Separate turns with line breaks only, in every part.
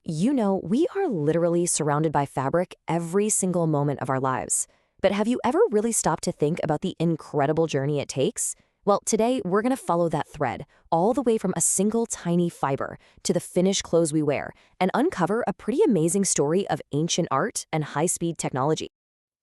You know, we are literally surrounded by fabric every single moment of our lives. But have you ever really stopped to think about the incredible journey it takes? Well, today we're going to follow that thread all the way from a single tiny fiber to the finished clothes we wear and uncover a pretty amazing story of ancient art and high-speed technology.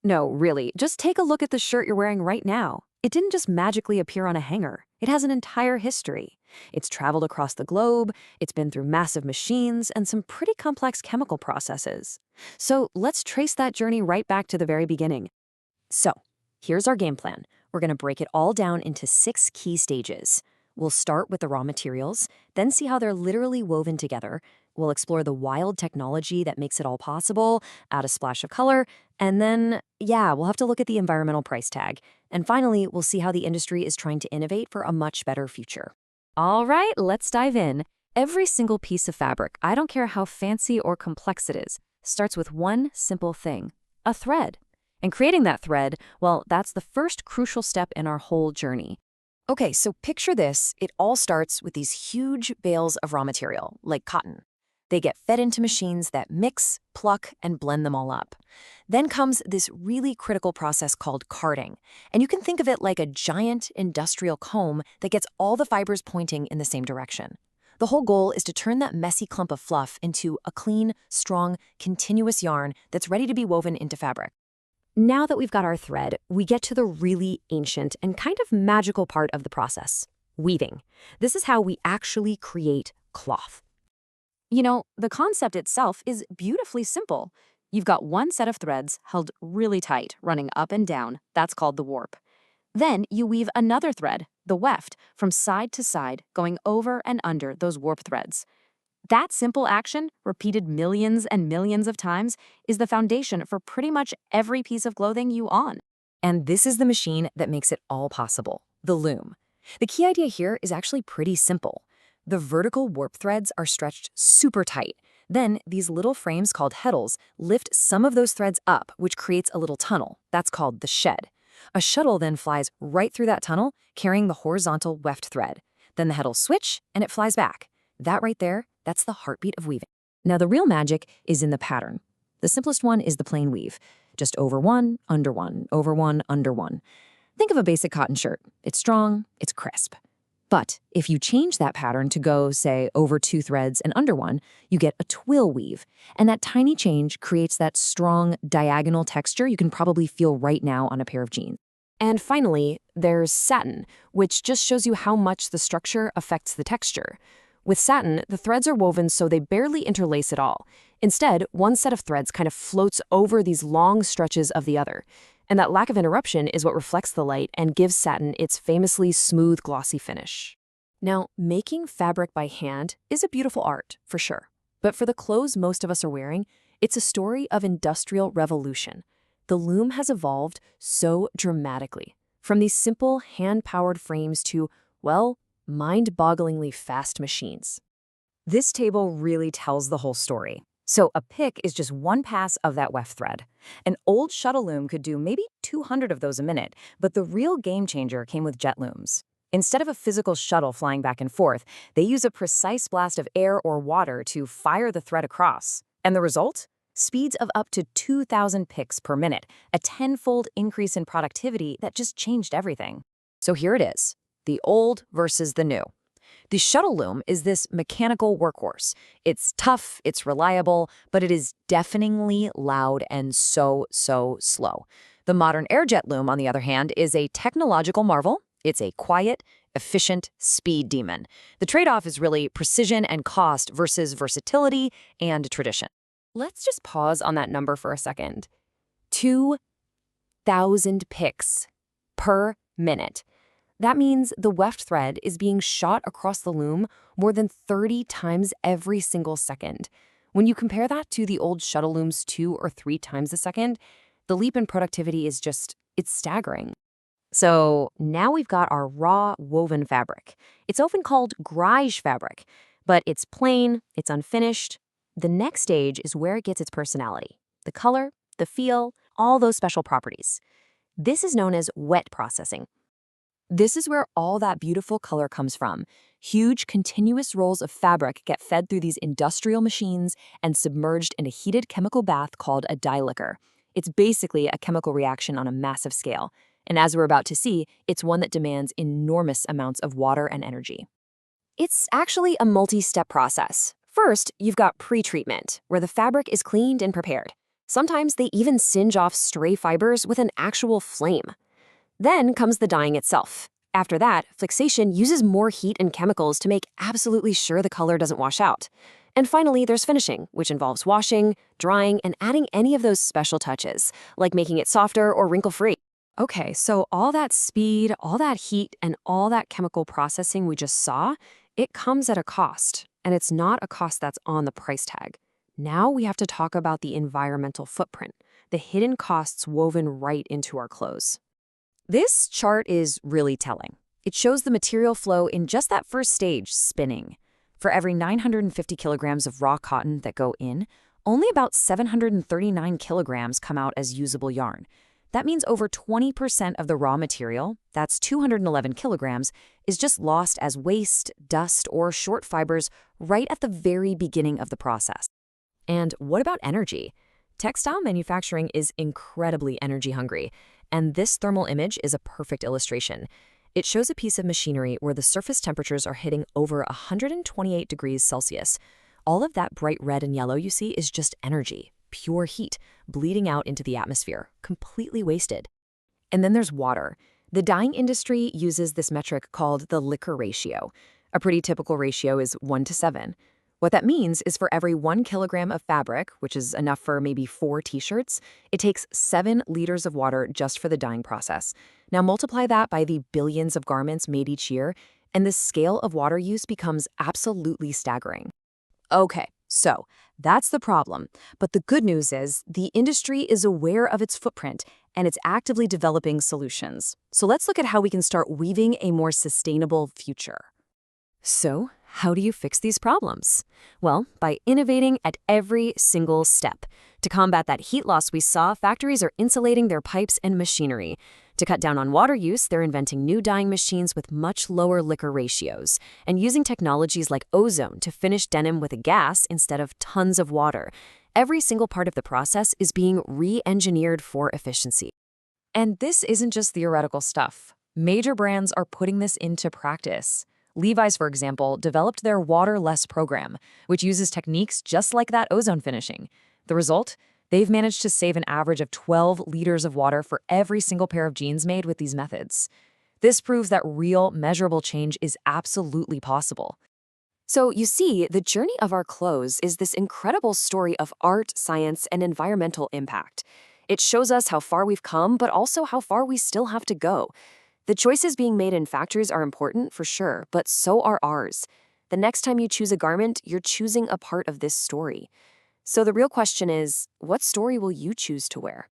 No, really, just take a look at the shirt you're wearing right now. It didn't just magically appear on a hanger. It has an entire history. It's traveled across the globe, it's been through massive machines, and some pretty complex chemical processes. So let's trace that journey right back to the very beginning. So, here's our game plan. We're going to break it all down into 6 key stages. We'll start with the raw materials, then see how they're literally woven together. We'll explore the wild technology that makes it all possible, add a splash of color, and then, we'll have to look at the environmental price tag. And finally, we'll see how the industry is trying to innovate for a much better future. All right, let's dive in. Every single piece of fabric, I don't care how fancy or complex it is, starts with one simple thing: a thread. And creating that thread, well, that's the first crucial step in our whole journey. Okay, so picture this. It all starts with these huge bales of raw material, like cotton. They get fed into machines that mix, pluck, and blend them all up. Then comes this really critical process called carding. And you can think of it like a giant industrial comb that gets all the fibers pointing in the same direction. The whole goal is to turn that messy clump of fluff into a clean, strong, continuous yarn that's ready to be woven into fabric. Now that we've got our thread, we get to the really ancient and kind of magical part of the process: weaving. This is how we actually create cloth. You know, the concept itself is beautifully simple. You've got one set of threads held really tight, running up and down. That's called the warp. Then you weave another thread, the weft, from side to side, going over and under those warp threads. That simple action, repeated millions and millions of times, is the foundation for pretty much every piece of clothing you own. And this is the machine that makes it all possible: the loom. The key idea here is actually pretty simple. The vertical warp threads are stretched super tight. Then these little frames called heddles lift some of those threads up, which creates a little tunnel. That's called the shed. A shuttle then flies right through that tunnel, carrying the horizontal weft thread. Then the heddles switch, and it flies back. That right there, that's the heartbeat of weaving. Now, the real magic is in the pattern. The simplest one is the plain weave. Just over one, under one, over one, under one. Think of a basic cotton shirt. It's strong, it's crisp. But if you change that pattern to go, say, over 2 threads and under one, you get a twill weave. And that tiny change creates that strong, diagonal texture you can probably feel right now on a pair of jeans. And finally, there's satin, which just shows you how much the structure affects the texture. With satin, the threads are woven so they barely interlace at all. Instead, one set of threads kind of floats over these long stretches of the other. And that lack of interruption is what reflects the light and gives satin its famously smooth, glossy finish. Now, making fabric by hand is a beautiful art, for sure. But for the clothes most of us are wearing, it's a story of industrial revolution. The loom has evolved so dramatically, from these simple hand-powered frames to, well, mind-bogglingly fast machines. This table really tells the whole story. So a pick is just one pass of that weft thread. An old shuttle loom could do maybe 200 of those a minute, but the real game changer came with jet looms. Instead of a physical shuttle flying back and forth, they use a precise blast of air or water to fire the thread across. And the result? Speeds of up to 2,000 picks per minute, a 10-fold increase in productivity that just changed everything. So here it is: the old versus the new. The shuttle loom is this mechanical workhorse. It's tough, it's reliable, but it is deafeningly loud and so slow. The modern airjet loom, on the other hand, is a technological marvel. It's a quiet, efficient speed demon. The trade-off is really precision and cost versus versatility and tradition. Let's just pause on that number for a second. 2,000 picks per minute. That means the weft thread is being shot across the loom more than 30 times every single second. When you compare that to the old shuttle looms 2 or 3 times a second, the leap in productivity is it's staggering. So now we've got our raw woven fabric. It's often called grige fabric, but it's plain, it's unfinished. The next stage is where it gets its personality: the color, the feel, all those special properties. This is known as wet processing. This is where all that beautiful color comes from. Huge, continuous rolls of fabric get fed through these industrial machines and submerged in a heated chemical bath called a dye liquor. It's basically a chemical reaction on a massive scale. And as we're about to see, it's one that demands enormous amounts of water and energy. It's actually a multi-step process. First, you've got pre-treatment, where the fabric is cleaned and prepared. Sometimes they even singe off stray fibers with an actual flame. Then comes the dyeing itself. After that, fixation uses more heat and chemicals to make absolutely sure the color doesn't wash out. And finally, there's finishing, which involves washing, drying, and adding any of those special touches, like making it softer or wrinkle-free. Okay, so all that speed, all that heat, and all that chemical processing we just saw, it comes at a cost. And it's not a cost that's on the price tag. Now we have to talk about the environmental footprint, the hidden costs woven right into our clothes. This chart is really telling. It shows the material flow in just that first stage, spinning. For every 950 kilograms of raw cotton that go in, only about 739 kilograms come out as usable yarn. That means over 20% of the raw material, that's 211 kilograms, is just lost as waste, dust, or short fibers right at the very beginning of the process. And what about energy? Textile manufacturing is incredibly energy hungry, and this thermal image is a perfect illustration. It shows a piece of machinery where the surface temperatures are hitting over 128 degrees Celsius. All of that bright red and yellow you see is just energy, pure heat, bleeding out into the atmosphere, completely wasted. And then there's water. The dyeing industry uses this metric called the Licker ratio. A pretty typical ratio is 1:7. What that means is for every 1 kilogram of fabric, which is enough for maybe 4 t-shirts, it takes 7 liters of water just for the dyeing process. Now multiply that by the billions of garments made each year, and the scale of water use becomes absolutely staggering. Okay, so that's the problem. But the good news is the industry is aware of its footprint, and it's actively developing solutions. So let's look at how we can start weaving a more sustainable future. So, how do you fix these problems? Well, by innovating at every single step. To combat that heat loss we saw, factories are insulating their pipes and machinery. To cut down on water use, they're inventing new dyeing machines with much lower Licker ratios and using technologies like ozone to finish denim with a gas instead of tons of water. Every single part of the process is being re-engineered for efficiency. And this isn't just theoretical stuff. Major brands are putting this into practice. Levi's, for example, developed their Water-Less program, which uses techniques just like that ozone finishing. The result? They've managed to save an average of 12 liters of water for every single pair of jeans made with these methods. This proves that real, measurable change is absolutely possible. So you see, the journey of our clothes is this incredible story of art, science, and environmental impact. It shows us how far we've come, but also how far we still have to go. The choices being made in factories are important, for sure, but so are ours. The next time you choose a garment, you're choosing a part of this story. So the real question is, what story will you choose to wear?